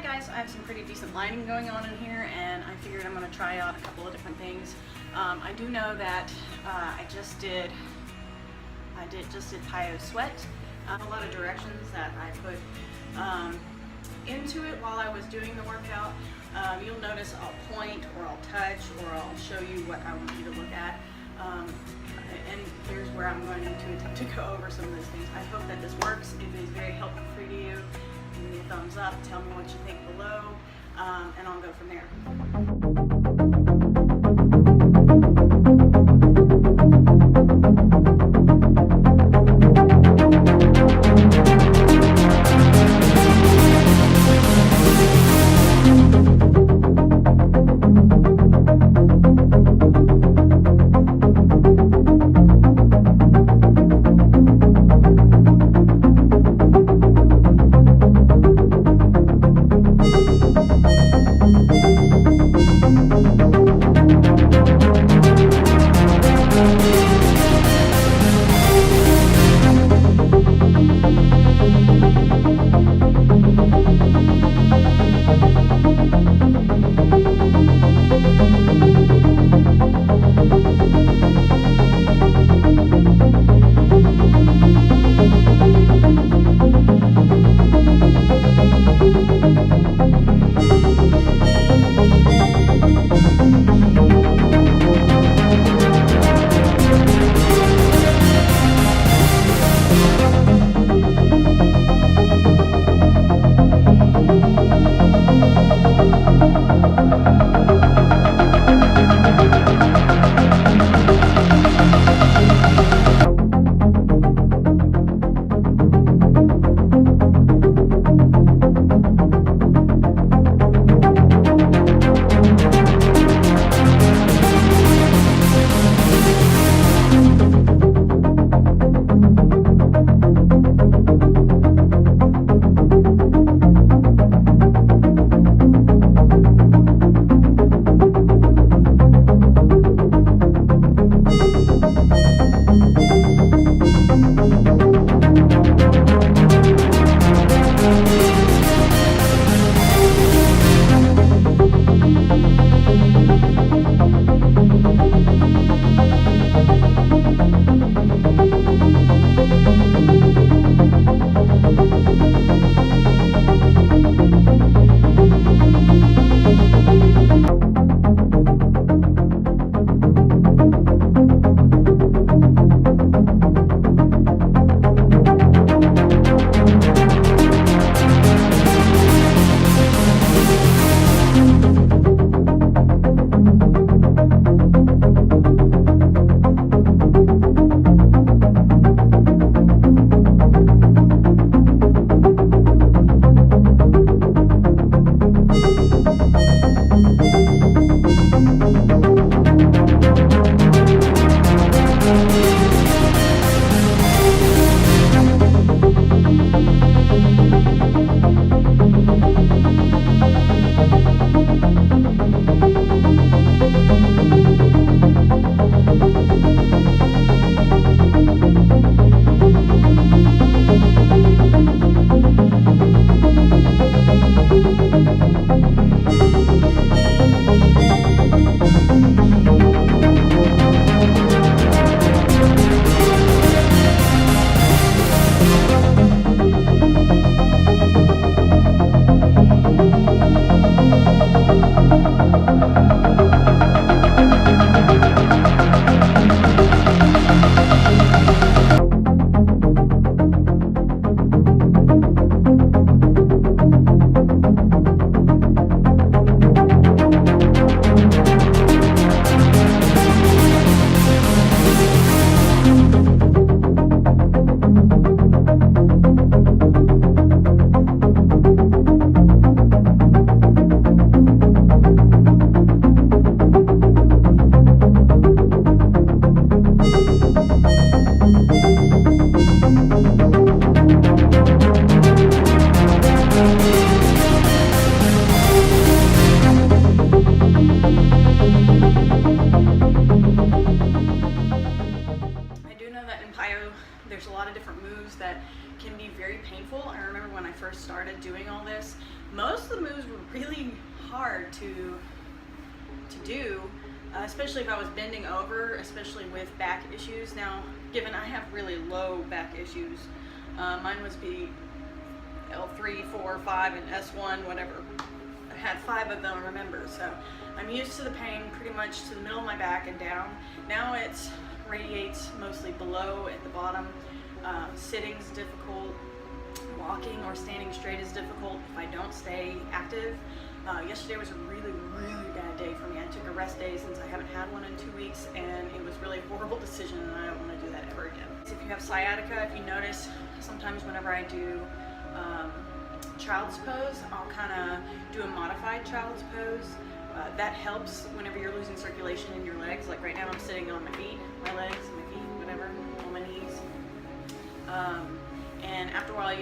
guys, I have some pretty decent lighting going on in here, and I figured I'm going to try out a couple of different things. I do know that I just did PIYO Sweat. A lot of directions that I put into it while I was doing the workout. You'll notice I'll point or I'll touch or I'll show you what I want you to look at. And here's where I'm going to attempt to go over some of those things. I hope that this works. If it is very helpful for you, give me a thumbs up, tell me what you think below, and I'll go from there. there's a lot of different moves that can be very painful. I remember when I first started doing all this, Most of the moves were really hard to do, especially if I was bending over, especially with back issues. Now, given I have really low back issues, mine was L3, 4, 5, and S1, whatever. I had 5 of them, remember, so I'm used to the pain pretty much to the middle of my back and down. Now it radiates mostly below at the bottom. Sitting's difficult. Walking or standing straight is difficult if I don't stay active. Yesterday was a really, really bad day for me. I took a rest day since I haven't had one in 2 weeks, and it was really a horrible decision, and I don't want to do that ever again. If you have sciatica, if you notice, sometimes whenever I do child's pose, I'll kind of do a modified child's pose. That helps whenever you're losing circulation in your legs. Like right now I'm sitting on my feet, my legs, my feet, whatever, on my knees. And after a while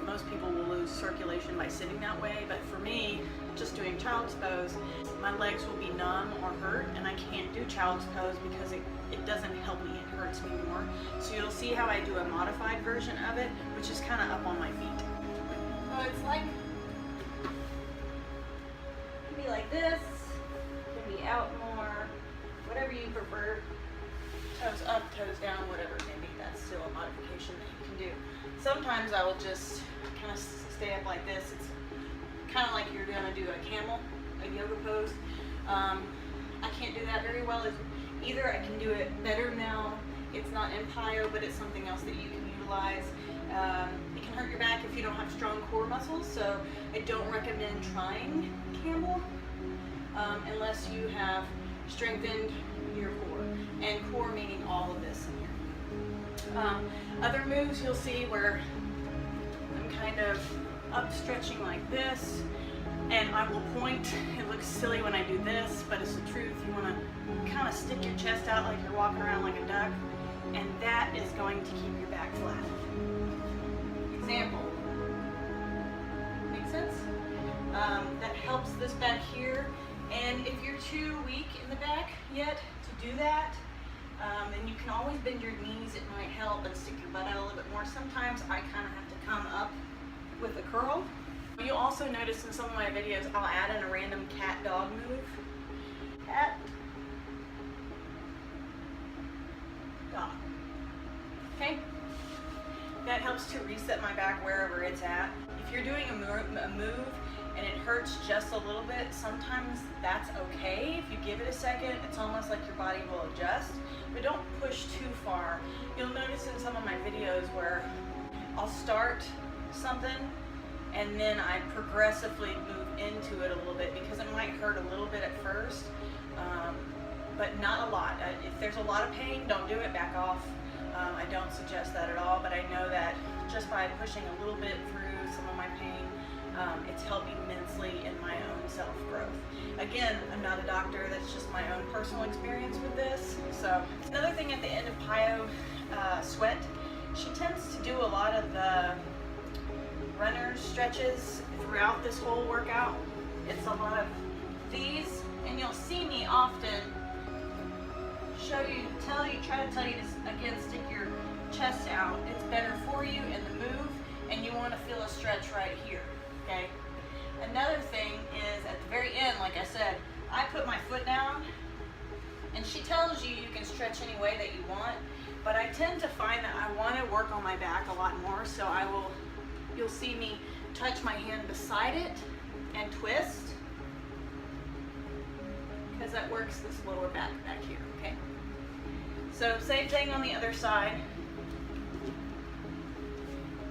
most people will lose circulation by sitting that way, but for me, just doing child's pose, my legs will be numb or hurt, and I can't do child's pose because it doesn't help me, it hurts me more. So you'll see how I do a modified version of it, which is kind of up on my feet. So it's like, it can be like this, it can be out more, whatever you prefer. Toes up, toes down, whatever it may be, that's still a modification that you can do. Sometimes I will just kind of stay up like this. It's kind of like you're going to do a camel, a yoga pose. I can't do that very well either. I can do it better now. It's not in PIYO, but it's something else that you can utilize. It can hurt your back if you don't have strong core muscles, so I don't recommend trying camel unless you have strengthened your core, and core meaning all of this in here. Other moves you'll see where I'm kind of up stretching like this, and I will point. It looks silly when I do this, but it's the truth. You want to kind of stick your chest out like you're walking around like a duck, and that is going to keep your back flat. Example. Make sense? That helps this back here, and if you're too weak in the back yet to do that, then you can always bend your knees. It might help, and stick your butt out a little bit more. Sometimes I kind of have to come up with a curl. You'll also notice in some of my videos I'll add in a random cat-dog move. Cat, dog. Okay? That helps to reset my back wherever it's at. If you're doing a move and it hurts just a little bit, sometimes that's okay. If you give it a second, it's almost like your body will adjust, but don't push too far. You'll notice in some of my videos where I'll start something and then I progressively move into it a little bit because it might hurt a little bit at first, but not a lot. If there's a lot of pain, don't do it, back off. I don't suggest that at all, but I know that just by pushing a little bit through some of my pain, it's helped immensely in my own self-growth. Again, I'm not a doctor, that's just my own personal experience with this. So another thing at the end of PIYO Sweat, she tends to do a lot of the runner stretches throughout this whole workout. It's a lot of these, and you'll see me often try to tell you to, again, stick your chest out. It's better for you in the move, and you want to feel a stretch right here, okay? Another thing is at the very end, like I said, I put my foot down, and she tells you you can stretch any way that you want, but I tend to find that I want to work on my back a lot more, so you'll see me touch my hand beside it and twist, because that works this lower back here, okay? So same thing on the other side,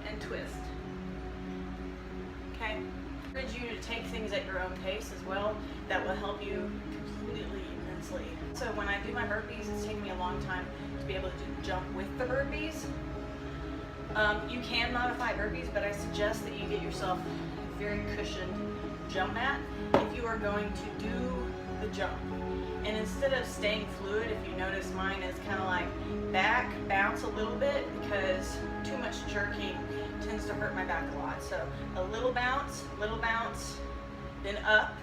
and twist, okay? I encourage you to take things at your own pace as well. That will help you completely immensely. So when I do my burpees, it's taken me a long time to be able to jump with the burpees. You can modify burpees, but I suggest that you get yourself a very cushioned jump mat if you are going to do the jump. And instead of staying fluid, if you notice, mine is kind of like back, bounce a little bit, because too much jerking tends to hurt my back a lot. So a little bounce, then up,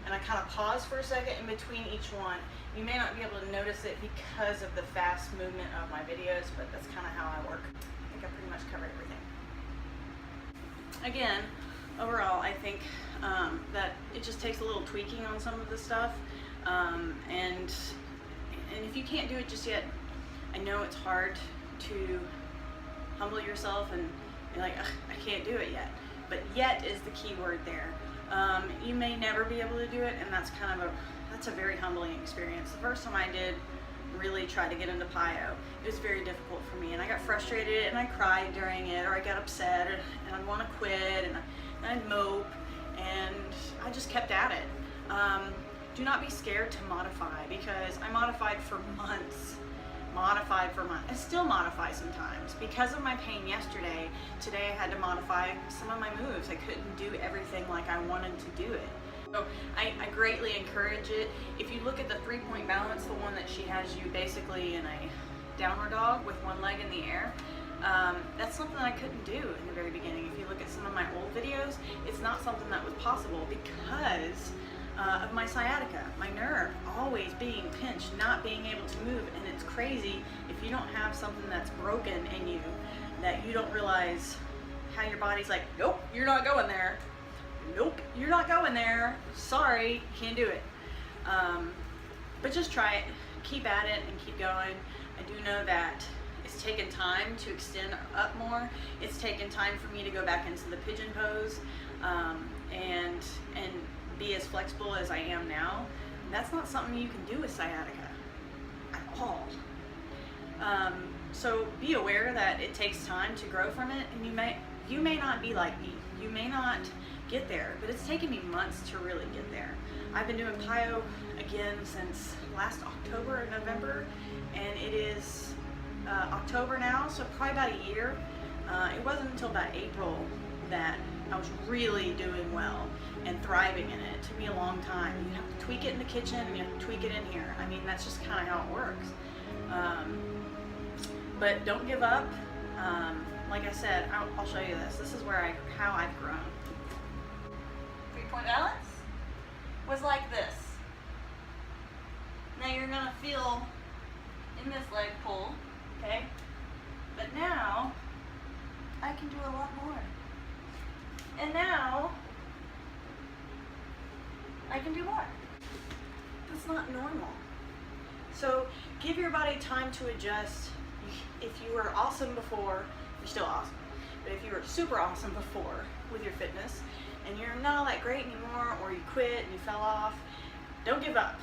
and I kind of pause for a second in between each one. You may not be able to notice it because of the fast movement of my videos, but that's kind of how I work. I think I pretty much covered everything. Again, overall, I think that it just takes a little tweaking on some of the stuff, and if you can't do it just yet, I know it's hard to humble yourself and be like, I can't do it yet. But yet is the key word there. You may never be able to do it, and that's a very humbling experience. The first time I did really try to get into PIYO, it was very difficult for me, and I got frustrated and I cried during it, or I got upset and I'd want to quit and I'd mope, and I just kept at it. Do not be scared to modify, because I modified for months. I still modify sometimes. Because of my pain yesterday, today I had to modify some of my moves. I couldn't do everything like I wanted to do it. So I greatly encourage it. If you look at the 3-point balance, the one that she has you basically in a downward dog with one leg in the air, that's something I couldn't do in the very beginning. If you look at some of my old videos, it's not something that was possible because of my sciatica, my nerve always being pinched, not being able to move. And it's crazy if you don't have something that's broken in you, that you don't realize how your body's like, nope, you're not going there. Nope, you're not going there. Sorry, can't do it. But just try it, keep at it, and keep going. I do know that it's taken time to extend up more. It's taken time for me to go back into the pigeon pose, and be as flexible as I am now. That's not something you can do with sciatica at all. So be aware that it takes time to grow from it, and you may not be like me. You may not get there, but it's taken me months to really get there. I've been doing PIYO again since last October or November, and it is October now, so probably about a year. It wasn't until about April that I was really doing well and thriving in it. It took me a long time. You have to tweak it in the kitchen and you have to tweak it in here. I mean, that's just kind of how it works. But don't give up. Like I said, I'll show you this. This is how I've grown. 3-point balance was like this. Now you're gonna feel in this leg pull, okay? But now I can do a lot more. And now I can do more. That's not normal. So give your body time to adjust. If you were awesome before, you're still awesome. But if you were super awesome before with your fitness and you're not all that great anymore, or you quit and you fell off, don't give up.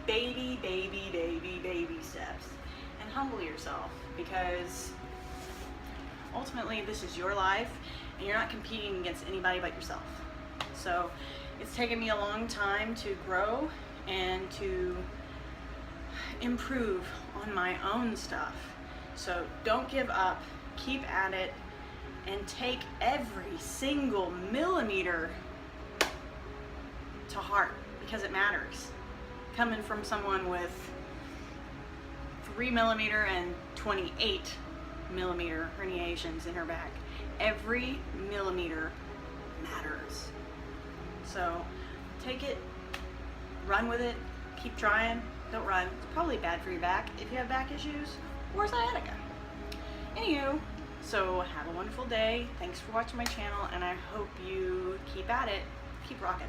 Baby steps, and humble yourself, because ultimately this is your life and you're not competing against anybody but yourself. So it's taken me a long time to grow and to improve on my own stuff. So don't give up, keep at it, and take every single millimeter to heart, because it matters. Coming from someone with 3 millimeter and 28 millimeter herniations in her back, every millimeter matters. So take it, run with it, keep trying. Don't run. It's probably bad for your back if you have back issues or sciatica. Anywho, so have a wonderful day. Thanks for watching my channel, and I hope you keep at it. Keep rocking.